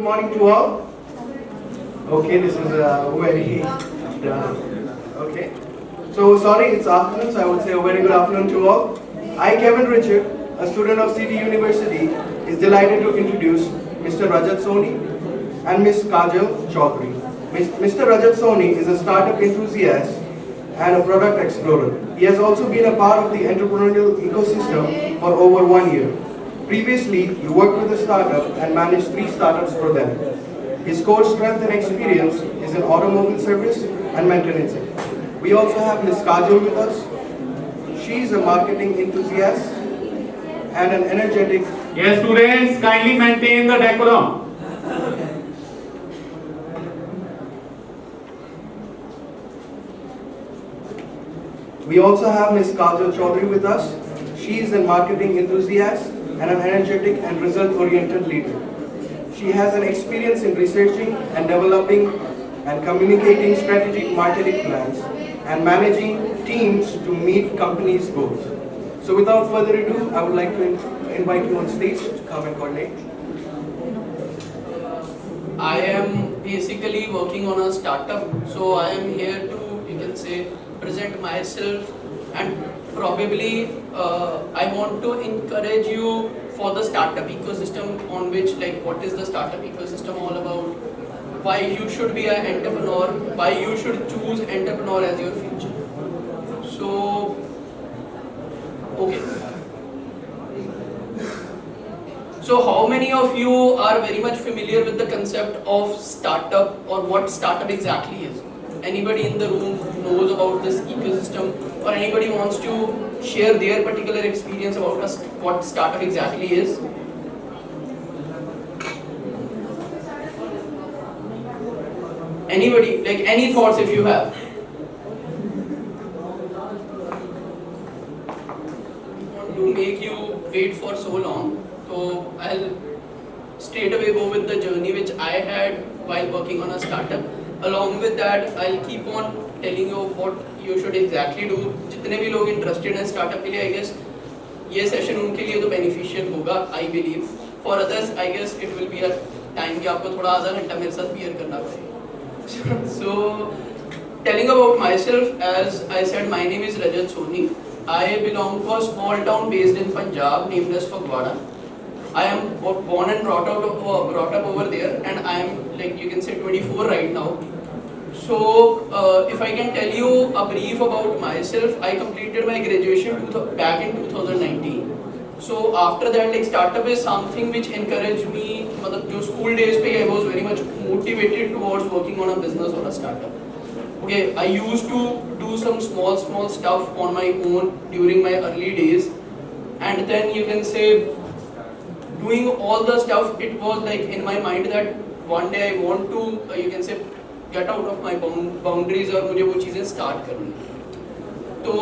morning to all. Okay, this is very okay. So sorry, it's afternoon, so I would say a very good afternoon to all. I, Kevin Richard, a student of City University, is delighted to introduce Mr. Rajat Soni and Ms. Kajal Chaudhary. Mr. Rajat Soni is a startup enthusiast and a product explorer. He has also been a part of the entrepreneurial ecosystem for over 1 year. Previously, he worked with a startup and managed 3 startups for them. His core strength and experience is in automobile service and maintenance. We also have Ms. Kajal with us. She is a marketing enthusiast and an energetic. Yes, students, kindly maintain the decorum. We also have Ms. Kajal Chaudhary with us. She is a marketing enthusiast and an energetic and result-oriented leader. She has an experience in researching and developing and communicating strategic marketing plans and managing teams to meet companies' goals. So without further ado, I would like to invite you on stage to come and coordinate. I am basically working on a startup, so I am here to, you can say, present myself, and probably I want to encourage you for the startup ecosystem, on which, like, what is the startup ecosystem all about, why you should be an entrepreneur, why you should choose entrepreneur as your future. So, okay. So how many of you are very much familiar with the concept of startup, or what startup exactly is? Anybody in the room knows about this ecosystem, or anybody wants to share their particular experience about what startup exactly is? Anybody, like, any thoughts if you have? Want to make you wait for so long, so I'll straight away go with the journey which I had while working on a startup. Along with that, I'll keep on telling you what you should exactly do. जितने भी लोग interested हैं startup के लिए, I guess ये session उनके लिए तो beneficial होगा, I believe. For others, I guess it will be a time कि आपको थोड़ा आधा घंटा मेरे साथ bear करना पड़ेगा. So, telling about myself, as I said, my name is Rajat Soni. I belong to a small town based in Punjab named as Fagwara. I am born and brought up over there, and I am, like, you can say, 24 right now. So, if I can tell you a brief about myself, I completed my graduation back in 2019. So after that, like, startup is something which encouraged me. मतलब जो school days पे I was very much motivated towards working on a business or a startup. Okay, I used to do some small stuff on my own during my early days, and then you can say, doing all the stuff, it was like in my mind that one day I want to, you can say, get out of my boundaries और मुझे वो चीज़ें start करनी. तो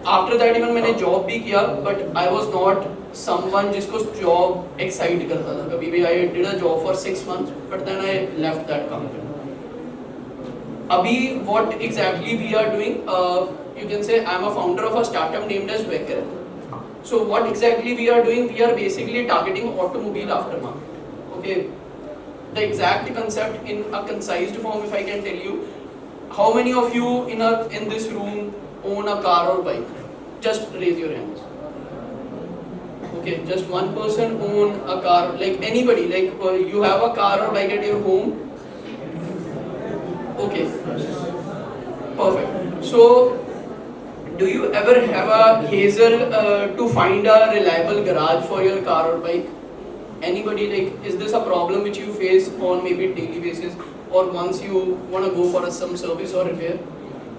after that even मैंने job भी किया, but I was not someone जिसको job excite करता था कभी भी. I did a job for 6 months, but then I left that company. अभी what exactly we are doing, you can say I am a founder of a startup named as Vector. So what exactly we are doing? We are basically targeting automobile aftermarket. Okay, the exact concept in a concise form, if I can tell you, how many of you in this room own a car or bike? Just raise your hands. Okay, just one person own a car. Like anybody, like you have a car or bike at your home. Okay, perfect. So, do you ever have a hassle to find a reliable garage for your car or bike? Anybody, like, is this a problem which you face on maybe daily basis, or once you want to go for some service or repair?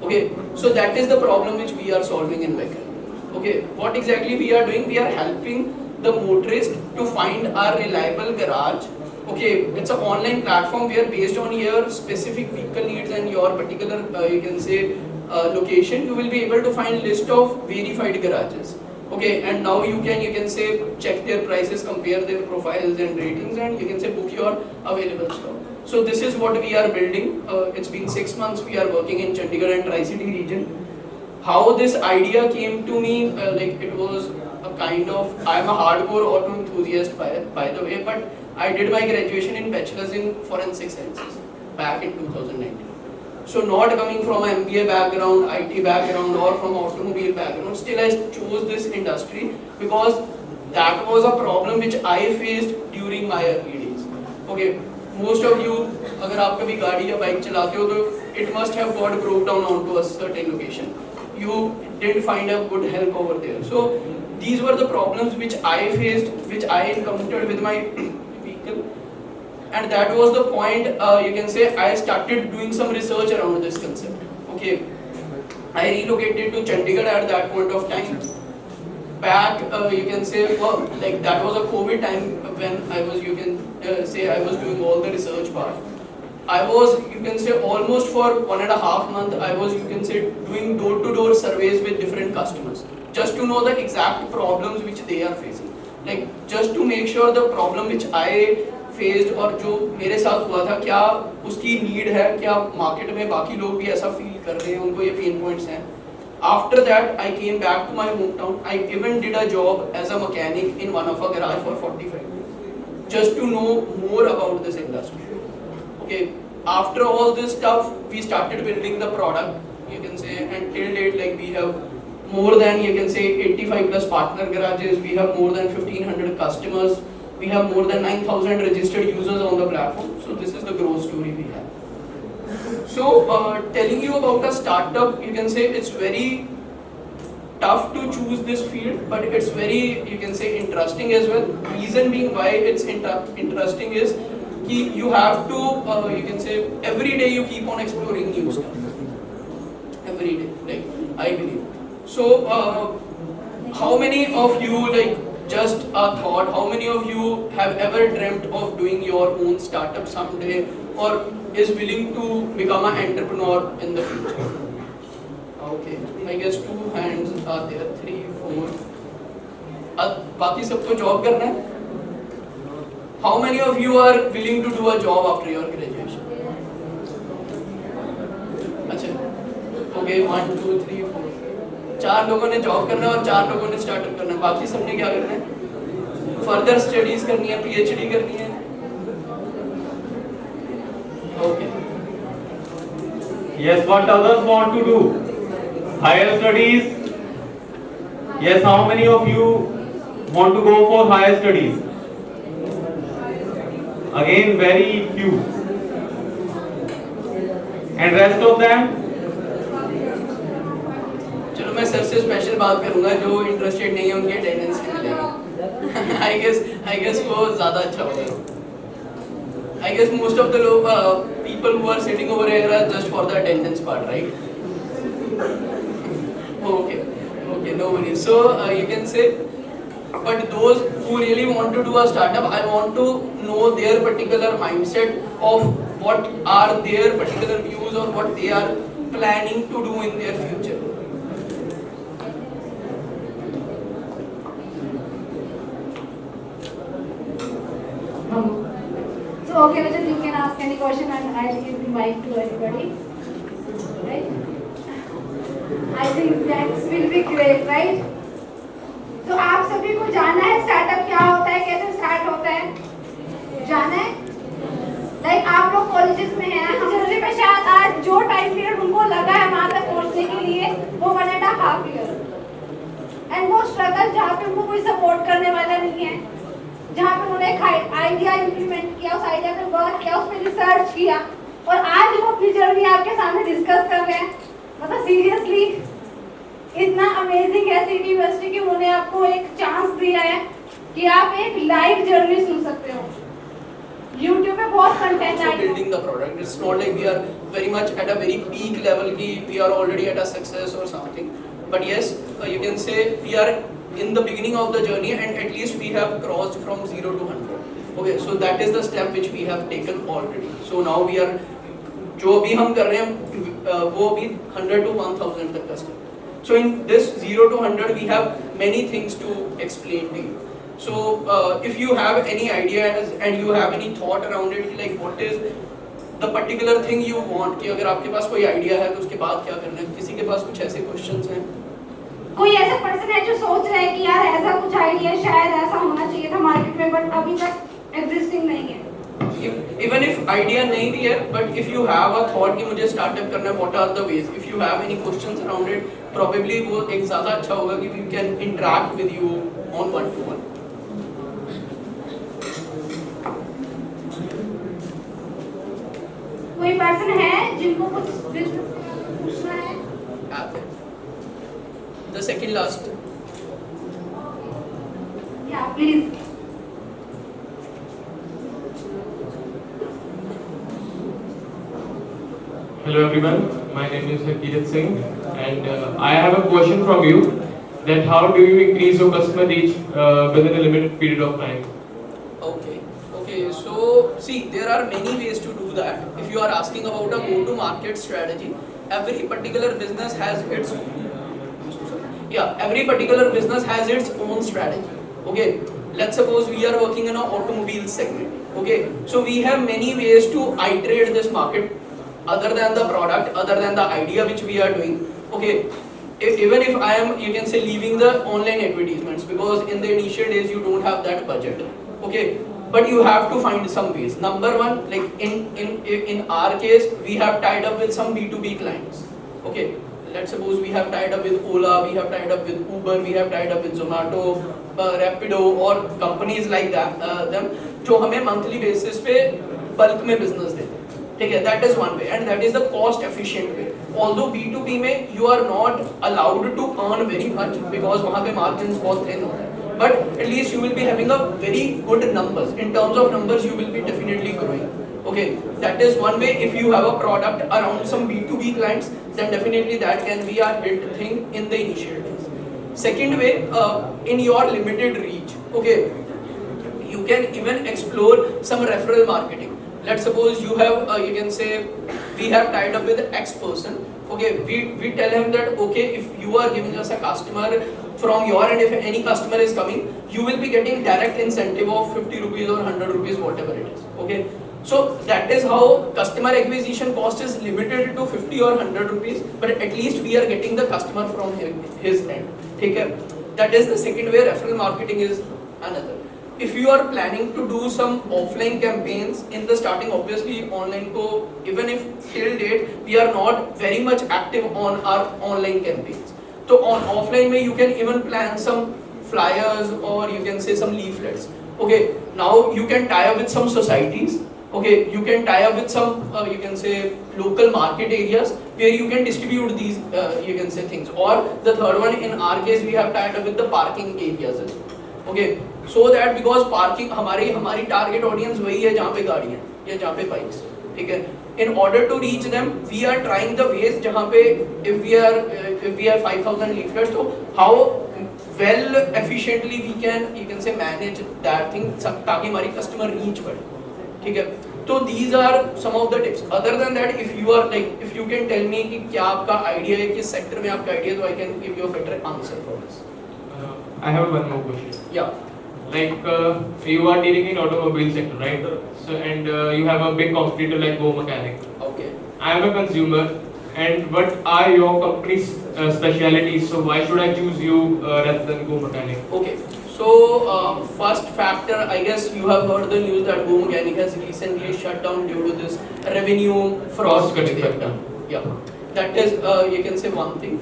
Okay, so that is the problem which we are solving in Vehicle. Okay, what exactly we are doing? We are helping the motorist to find a reliable garage. Okay, it's an online platform where based on your specific vehicle needs and your particular, you can say, location, you will be able to find list of verified garages. Okay, and now you can say, check their prices, compare their profiles and ratings, and you can say book your available stock. So this is what we are building. It's been 6 months. We are working in Chandigarh and Tri-City region. How this idea came to me, like, it was a kind of, I am a hardcore auto enthusiast by the way, but I did my graduation in bachelor's in forensic sciences back in 2019. So not coming from an MBA background, IT background, or from automobile background, still I chose this industry because that was a problem which I faced during my early days. Okay, most of you, अगर आप कभी गाड़ी या bike चलाते हो तो it must have got broke down onto a certain location. You didn't find a good help over there. So these were the problems which I faced, which I encountered with my vehicle. And that was the point, you can say, I started doing some research around this concept. Okay, I relocated to Chandigarh at that point of time. Back, you can say, well, like that was a COVID time when I was, you can say, I was doing all the research part. I was, you can say, almost for 1.5 months, I was, you can say, doing door-to-door surveys with different customers, just to know the exact problems which they are facing. Like, just to make sure the problem which I faced और जो मेरे साथ हुआ था क्या उसकी need है, क्या मार्केट में बाकी लोग भी ऐसा फील कर रहे हैं, उनको ये पेन पॉइंट्स हैं. After that, I came back to my hometown. I even did a job as a mechanic in one of a garage for 45 days, just to know more about this industry. Okay, after all this stuff, we started building the product, you can say, and till date, like we have more than, you can say, 85 plus partner garages, we have more than 1500 customers, we have more than 9,000 registered users on the platform. So this is the growth story we have. So telling you about a startup, you can say it's very tough to choose this field, but it's very, you can say, interesting as well. Reason being why it's interesting is that you have to, you can say, every day you keep on exploring new stuff. Every day, like I believe. So how many of you, like, just a thought, how many of you have ever dreamt of doing your own startup someday, or is willing to become an entrepreneur in the future? Okay, I guess 2 hands are there, 3, 4. बाकी सबको job करना है? How many of you are willing to do a job after your graduation? अच्छा, okay, 1, 2, 3, 4. 4 लोगों ने job करना है और 4 लोगों ने स्टार्टअप करना है. बाकी सबने क्या करना है? फर्दर स्टडीज करनी है, PhD करनी है. Okay. Yes, what others want to do? Higher studies. Yes, how many of you want to go for higher studies? Again, very few. And rest of them? चलो मैं सर से special बात करूंगा, जो इंटरेस्टेड नहीं है उनके अटेंडेंस मिलेगी. I guess वो ज़्यादा अच्छा होगा. I guess most of the people who are sitting over here are just for the attendance part, right? Okay, no worries. So you can say, but those who really want to do a startup, I want to know their particular mindset of what are their particular views or what they are planning to do in their future. So okay, Rajat, you can ask any question and I'll give the mic to everybody. Right? I think that will be great, right? तो आप सभी को जानना है startup क्या होता है, कैसे स्टार्ट होता है, जाना है? लाइक आप लोग कॉलेजेस में हैं, हम जर्नी पे शायद आज जो टाइम पीरियड उनको लगा है वहाँ तक पहुँचने के लिए वो 1.5 year, एंड वो स्ट्रगल जहाँ पे उनको कोई सपोर्ट करने वाला नहीं है, जहाँ पे उन्होंने एक आइडिया इम्प्लीमेंट किया, उस आइडिया पे वर्क किया, उस पर रिसर्च किया और आज वो अपनी जर्नी आपके सामने डिस्कस कर रहे हैं. मतलब सीरियसली इतना अमेजिंग है सिटी यूनिवर्सिटी कि उन्होंने आपको एक चांस दिया है कि आप एक लाइव जर्नी सुन सकते हो. YouTube पे बहुत कंटेंट है. Building the product, it's not like we are very much at a very peak level कि we are already at a success or something. But yes, you can say we are in the beginning of the journey and at least we have crossed from 0 to 100. Okay, so that is the step which we have taken already. So now we are, जो भी हम कर रहे हैं वो भी 100 to 1000 तक का step. So in this 0 to 100 we have many things to explain to you. So if you have any ideas and you have any thought around it, like what is the particular thing you want, कि अगर आपके पास कोई idea है तो उसके बाद क्या करना है, किसी के पास कुछ ऐसे questions हैं? कोई ऐसा पर्सन है जो सोच रहा है कि यार ऐसा कुछ आइडिया शायद ऐसा होना चाहिए था मार्केट में बट अभी तक एग्जिस्टिंग नहीं है. Even if idea नहीं भी है, but if you have a thought कि मुझे startup करना है, what are the ways? If you have any questions around it, probably वो एक ज़्यादा अच्छा होगा कि we can interact with you on one-to-one. कोई पर्सन है जिनको कुछ पूछना है? The second last. या please. Hello everyone, my name is Harkirat Singh and I have a question from you that how do you increase your customer reach within a limited period of time? Okay, so see, there are many ways to do that. If you are asking about a go-to-market strategy, every particular business has its own strategy. Okay, let's suppose we are working in an automobile segment. Okay, so we have many ways to iterate this market other than the product, other than the idea which we are doing. Okay, even if I am, you can say, leaving the online advertisements, because in the initial days you don't have that budget. Okay, but you have to find some ways. Number one, like in our case, we have tied up with some B2B clients. Okay, let's suppose we have tied up with Ola, we have tied up with Uber, we have tied up with Zomato, Rapido or companies like that, them जो हमें monthly basis पे bulk में business देते हैं. ठीक है, that is one way and that is the cost efficient way. Although B2B में you are not allowed to earn very much because वहाँ पे margins बहुत thin होते हैं, but at least you will be having a very good numbers. In terms of numbers, you will be definitely growing. Okay, that is one way. If you have a product around some B2B clients, then definitely that can be a hit thing in the initial days. Second way, in your limited reach, okay, you can even explore some referral marketing. Let's suppose you have, you can say, we have tied up with X person. Okay, we tell him that okay, if you are giving us a customer from your end, if any customer is coming, you will be getting direct incentive of 50 rupees or 100 rupees, whatever it is. Okay, so that is how customer acquisition cost is limited to 50 or 100 rupees, but at least we are getting the customer from his end. ठीक है, that is the second way. Referral marketing is another. If you are planning to do some offline campaigns in the starting, obviously online ko, even if till date we are not very much active on our online campaigns. So on offline mein you can even plan some flyers or you can say some leaflets. Okay, now you can tie up with some societies. Okay, you can tie up with some you can say local market areas where you can distribute these you can say things. Or the third one, in our case we have tied up with the parking areas as well. Okay, so that because parking हमारी target audience वही है जहाँ पे गाड़ियाँ या जहाँ पे bikes. ठीक है, in order to reach them we are trying the ways जहाँ पे if we are 5,000 leaflets, so how well efficiently we can you can say manage that thing ताकि हमारी customer reach बढ़े. ठीक है, तो these are some of the tips. Other than that, if you are like, if you can tell me कि क्या आपका idea है, किस sector में आपका idea है, so I can give you a better answer for this. I have one more question. Yeah. Like you are dealing in automobile sector, right? So and you have a big competitor like Go Mechanic. Okay. I am a consumer, and what are your company's specialities? So why should I choose you rather than Go Mechanic? Okay. So first factor, I guess you have heard the news that Go Mechanic has recently shut down due to this revenue fraud which they have done. Yeah. That is you can say one thing.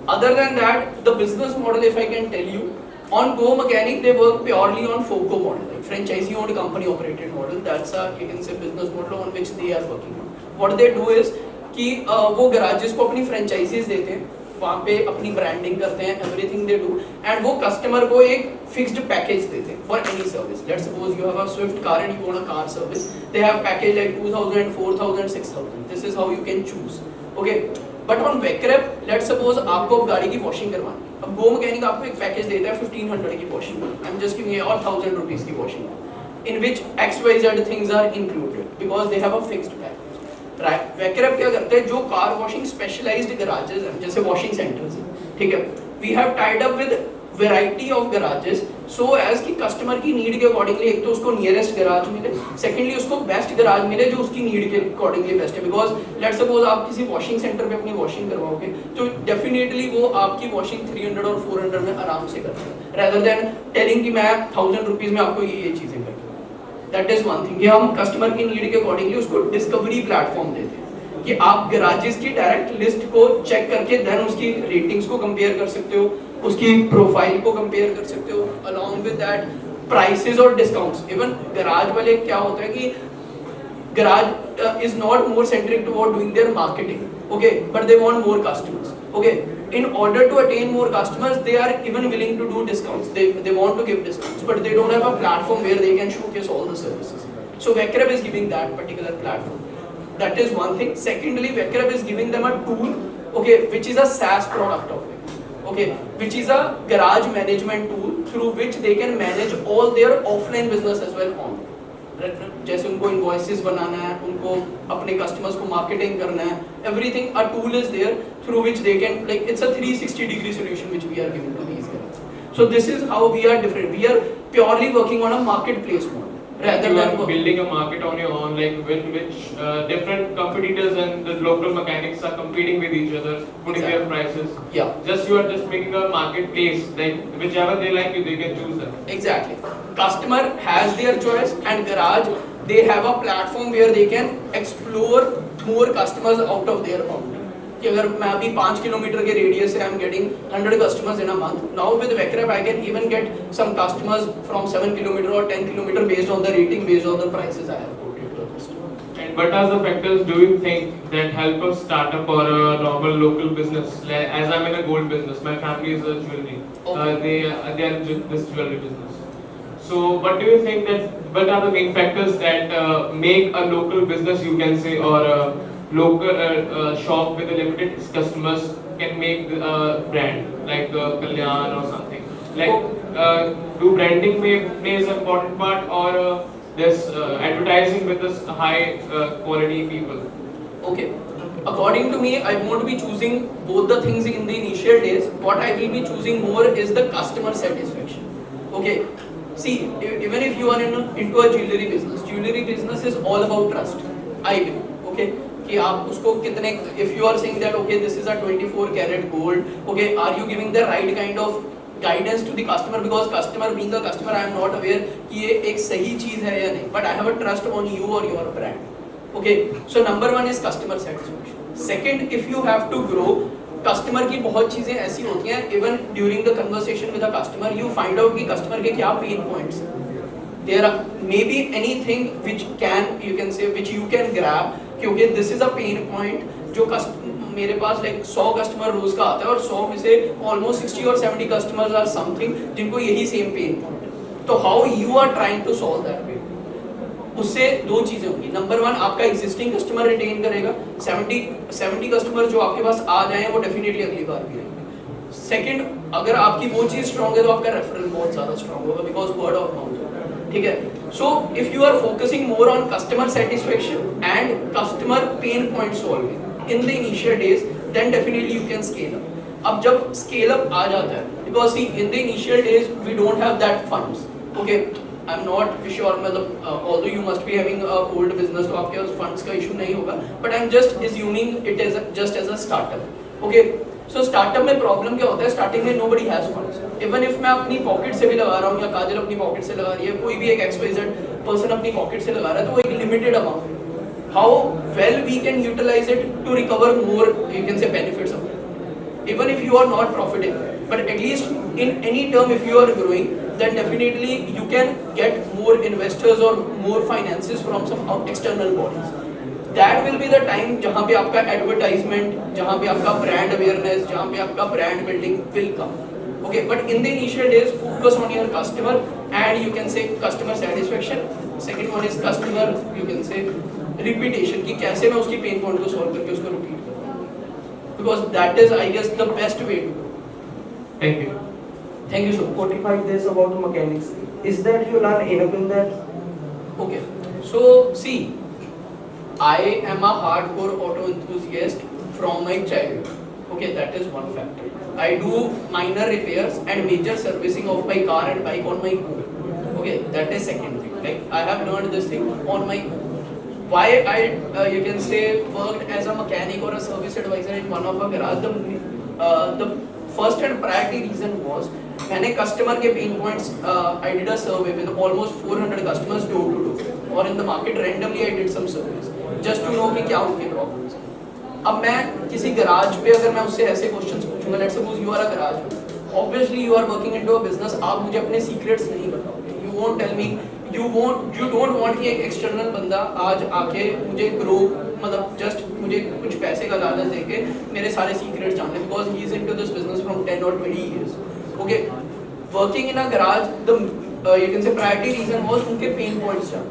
Other than that, the business model, if I can tell you, on Go Mechanic they work purely on FOCO model, like franchisee-owned company-operated model. That's a you can say business model on which they are working on. What they do is कि वो garages को अपनी franchises देते हैं, वहाँ पे अपनी branding करते हैं, everything they do, and वो customer को एक fixed package देते हैं for any service. Let's suppose you have a Swift car and you want a car service. They have package like 2,000, 4,000, 6,000. This is how you can choose. Okay. But on Vecrep, let's suppose आपको गाड़ी की washing करवानी है. अब Go Mechanic आपको एक package देता है 1,500 की washing. I'm just giving you or 1,000 rupees की washing, in which XYZ things are included because they have a fixed package. Right? Vecrep क्या करते हैं, जो car washing specialized garages हैं, जैसे washing centers हैं, ठीक है? We have tied up with variety of garages so as कि customer की need के accordingly एक तो उसको nearest garage मिले, secondly उसको best garage मिले जो उसकी need के accordingly best है. Because let's suppose आप किसी washing center पे अपनी washing करवाओगे तो definitely वो आपकी washing 300 और 400 में आराम से करते हैं rather than telling कि मैं 1,000 rupees में आपको ये चीजें करके. दैट इज वन थिंग कि हम कस्टमर की नीड के अकॉर्डिंगली उसको डिस्कवरी प्लेटफॉर्म देते हैं कि आप गैराजेस की डायरेक्ट लिस्ट को चेक करके देन उसकी रेटिंग्स को कंपेयर कर सकते हो, उसकी प्रोफाइल को कंपेयर कर सकते हो, अलॉन्ग विद दैट प्राइसेस और डिस्काउंट्स. इवन गैराज वाले क्या होता है कि garage is not more centric toward doing their marketing, okay, but they want more customers, okay. In order to attain more customers, they are even willing to do discounts. They want to give discounts, but they don't have a platform where they can showcase all the services. So Vecrep is giving that particular platform. That is one thing. Secondly, Vecrep is giving them a tool, okay, which is a SaaS product of it, okay, which is a garage management tool through which they can manage all their offline business as well on. जैसे उनको invoices बनाना है, उनको अपने customers को marketing करना है, everything a tool is there through which they can like it's a 360 degree solution which we are giving to these guys. So this is how we are different. We are purely working on a market place mode rather You than are building a market on your own, like when which different competitors and the local mechanics are competing with each other, putting their prices. Yeah. Just you are just making a marketplace, like whichever they like, they can choose that. Exactly. Customer has their choice and garage they have a platform where they can explore more customers out of their own. कि अगर मैं अभी 5 kilometre के radius से I am getting 100 customers in a month. Now with Vecrep I can even get some customers from 7 kilometer or 10 kilometer based on the rating, based on the prices I have quoted to the customer. And what are the factors do you think that help a startup or a normal local business? Like, as I'm in a gold business, my family is a jewelry. Okay. They are in this jewelry business. So, what do you think that what are the main factors that make a local business, you can say, or a local shop with a limited customers can make a brand like Kalyan or something? Like, do branding plays an important part, or this advertising with this high quality people? Okay. According to me, I won't be choosing both the things in the initial days. What I will be choosing more is the customer satisfaction. Okay. See, even if you are into a jewelry business is all about trust. I believe. Okay. कि आप उसको कितने, if you are saying that okay this is a 24 karat gold, okay, are you giving the right kind of guidance to the customer? Because customer being a customer I am not aware कि ये एक सही चीज है या नहीं, but I have a trust on you or your brand. Okay, so number one is customer satisfaction. Second, if you have to grow, customer की बहुत चीजें ऐसी होती हैं, even during the conversation with a customer you find out कि customer के क्या pen points हैं. There may be anything which you can grab क्योंकि this is a pain point जो मेरे पास लाइक 100 कस्टमर रोज का आता है और 100 में से ऑलमोस्ट 60 और 70 कस्टमर्स आर समथिंग जिनको यही सेम पेन पॉइंट है. तो how you are trying to solve that pain, उससे दो चीजें होंगी. नंबर वन, आपका एग्जिस्टिंग कस्टमर रिटेन करेगा. 70 कस्टमर जो आपके पास आ जाए वो डेफिनेटली अगली बार भी आएंगे. सेकंड, अगर आपकी वो चीज स्ट्रांग है तो आपका रेफरल बहुत ज्यादा स्ट्रांग होगा बिकॉज वर्ड ऑफ माउथ. ठीक है. So if you are focusing more on customer satisfaction and customer pain point solving in the initial days, then definitely you can scale up. अब जब स्केल अप आ जाता है, because see in the initial days we don't have that funds. Okay, I am not sure, मतलब although you must be having a old business तो आपके पास funds का इशू नहीं होगा, but I am just assuming it is just as a startup. Okay, so startup में problem क्या होता है, स्टार्टिंग में nobody has funds. Even if मैं अपनी पॉकेट से भी लगा रहा हूँ या काजल अपनी पॉकेट से लगा रही है, कोई भी एक XYZ पर्सन अपनी पॉकेट से लगा रहा है, तो वो एक limited amount. How well we can utilise it to recover more, you can say benefits of it. Even if you are not profitable, but at least in any term if you are growing, then definitely you can get more investors or more finances from some external bodies. That will be the time जहाँ पे आपका advertisement, जहाँ पे आपका brand awareness, जहाँ पे आपका brand building will come. Okay, but in the initial days, focus on your customer and you can say customer satisfaction. Second one is customer, you can say reputation, कि कैसे मैं उसकी pain point को solve करके उसको repeat करूँ. Because that is, I guess, the best way to go. Thank you. Thank you so much. 45 days about mechanics. Is that you learn enough in that? Okay, so see, I am a hardcore auto enthusiast from my childhood. Okay, that is one factor. I do minor repairs and major servicing of my car and bike on my own. Okay, that is second thing. Like I have learned this thing on my own. Why I you can say worked as a mechanic or a service advisor in one of a garage. The first and priority reason was मैंने customer के pain points I did a survey with almost 400 customers door to door, और in the market randomly I did some surveys just to know कि क्या उनकी problems हैं। अब मैं किसी गराज पे अगर मैं उससे ऐसे क्वेश्चंस पूछूंगा, let's suppose you are a garage, obviously you are working into a business, आप मुझे अपने सीक्रेट्स नहीं बताओगे, you won't tell me, you don't want कि एक एक्सटर्नल बंदा आज आके मुझे ग्रो, मतलब जस्ट मुझे कुछ पैसे का लालच देके मेरे सारे सीक्रेट्स जान ले, because he is into this business from 10 or 20 years. Okay, working in a garage, the you can say priority reason was उनके pain points जान.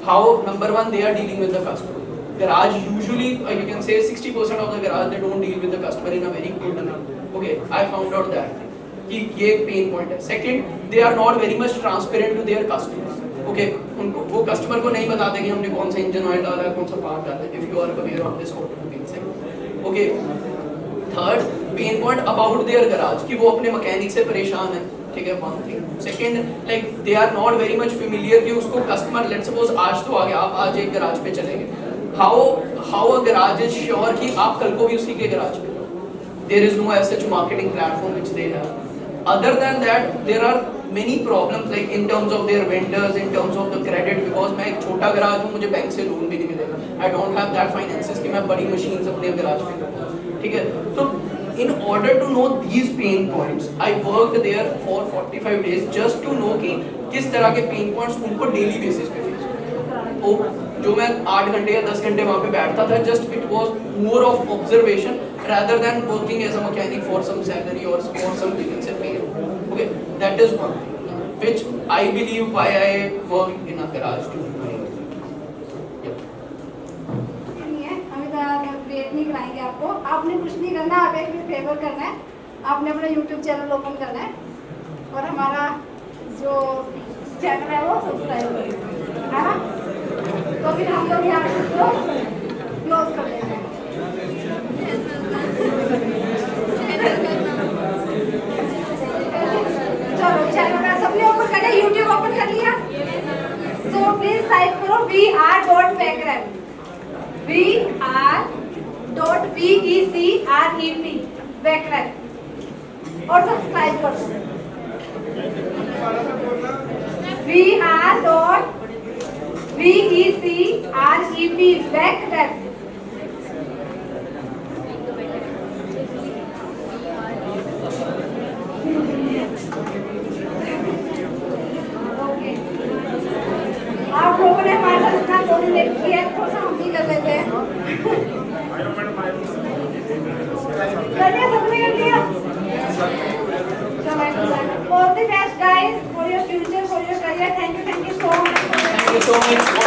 How number one they are dealing with the customer. Garage usually you can say 60% of the garage they don't deal with the customer in a very good way. Okay, I found out that कि ये एक pain point है. Second, they are not very much transparent to their customers. Okay, उनको वो customer को नहीं बताते कि हमने कौन सा इंजन ऑयल डाला है, कौन सा पार्ट डाला है. If you are aware of this automobile segment. Okay. Third, pain point about their garage कि वो अपने मैकेनिक से परेशान है, ठीक है, one thing. Second, like they are not very much familiar कि उसको कस्टमर, लेट्स सपोज आज तो आ गया, आप आज एक गराज पे चले गए, how a garage is sure कि आप कल को भी उसी के गराज पे हो. There is no as such marketing platform which they have. Other than that, there are many problems like in terms of their vendors, in terms of the credit, because मैं एक छोटा गराज हूँ, मुझे bank से loan भी नहीं मिलेगा. I don't have that finances कि मैं बड़ी machines अपने गराज पे करूँ, ठीक है. तो in order to know these pain points, I worked there for 45 days just to know कि किस तरह के pain points उनको daily basis पे face होते. तो जो मैं 8 घंटे या 10 घंटे वहाँ पे बैठता था, just it was more of observation rather than working as a mechanic for some salary or for some we can say pay. Okay, that is one thing which I believe why I work in a garage too. नहीं है, अभी तक wait नहीं कराएंगे आपको, आपने कुछ नहीं करना, आप एक फेवर करना है, आपने अपना YouTube चैनल ओपन करना है और हमारा जो चैनल है वो सब्सक्राइब करना है ना. तो फिर हम लोग यहाँ इसको क्लोज कर देते हैं. चलो चैनल का सबने ओपन कर लिया, YouTube ओपन कर लिया, so please टाइप करो VR.Vecrep, VR.VECREP Vecrep और सब्सक्राइब कर दो. VR.VECREP Vecrep. आप लोगों ने हमारे साथ इतना कोऑर्डिनेट किया है, थोड़ा सा हम भी कर लेते हैं. कर लिया, सबने कर लिया. All the best guys for your future, for your career. Thank you so much. Thank you so much.